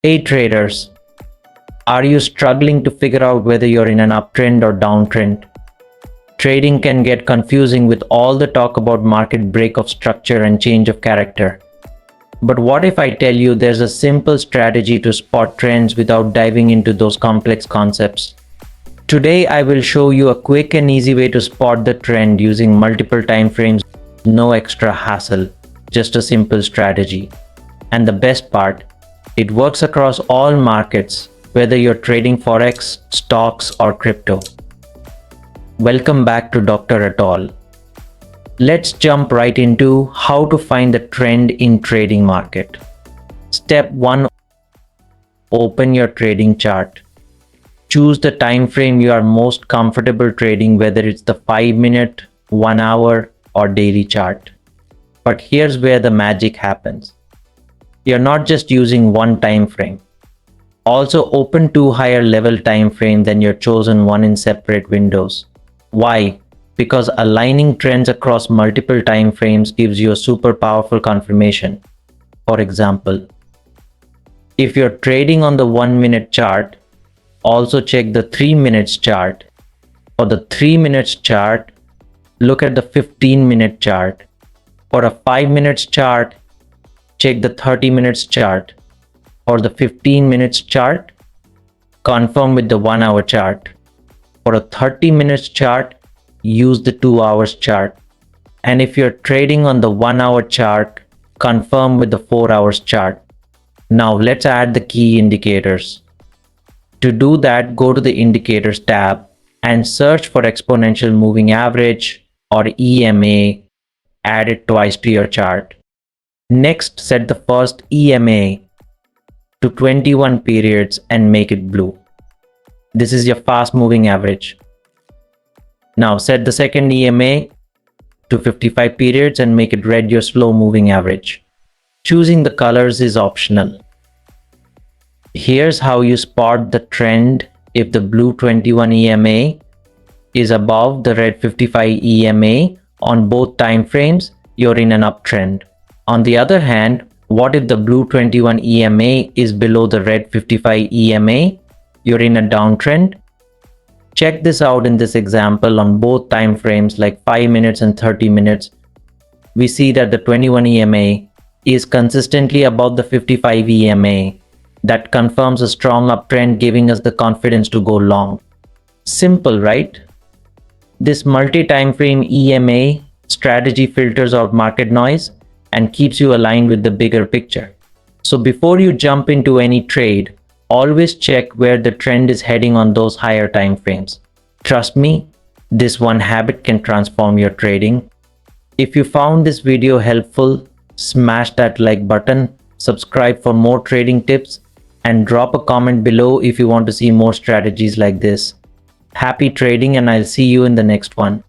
Hey traders, are you struggling to figure out whether you're in an uptrend or downtrend? Trading can get confusing with all the talk about market break of structure and change of character. But what if I tell you there's a simple strategy to spot trends without diving into those complex concepts? Today I will show you a quick and easy way to spot the trend using multiple time frames, no extra hassle, just a simple strategy. And the best part, it works across all markets, whether you're trading forex, stocks, or crypto. Welcome back to Dr. At All. Let's jump right into how to find the trend in trading market. Step 1. Open your trading chart. Choose the time frame you are most comfortable trading, whether it's the 5-minute, 1 hour, or daily chart. But here's where the magic happens. You're not just using one time frame. Also open two higher level time frames than your chosen one in separate windows. Why? Because aligning trends across multiple time frames gives you a super powerful confirmation. For example, if you're trading on the 1-minute chart, also check the 3 minutes chart. For the 3 minutes chart, look at the 15-minute chart. For a 5 minutes chart, check the 30 minutes chart. For the 15 minutes chart, confirm with the 1 hour chart. For a 30 minutes chart, use the 2 hours chart. And if you're trading on the 1 hour chart, confirm with the 4 hours chart. Now let's add the key indicators. To do that, go to the Indicators tab and search for Exponential Moving Average or EMA. Add it twice to your chart. Next, set the first EMA to 21 periods and make it blue. This is your fast moving average. Now set the second EMA to 55 periods and make it red, your slow moving average. Choosing the colors is optional. Here's how you spot the trend. If the blue 21 EMA is above the red 55 EMA on both time frames, you're in an uptrend. On the other hand, what if the blue 21 EMA is below the red 55 EMA? You're in a downtrend. Check this out in this example on both time frames like 5 minutes and 30 minutes. We see that the 21 EMA is consistently above the 55 EMA. That confirms a strong uptrend, giving us the confidence to go long. Simple, right? This multi-time frame EMA strategy filters out market noise and keeps you aligned with the bigger picture. So before you jump into any trade, always check where the trend is heading on those higher time frames. Trust me, this one habit can transform your trading. If you found this video helpful, smash that like button, subscribe for more trading tips, and drop a comment below if you want to see more strategies like this. Happy trading, and I'll see you in the next one.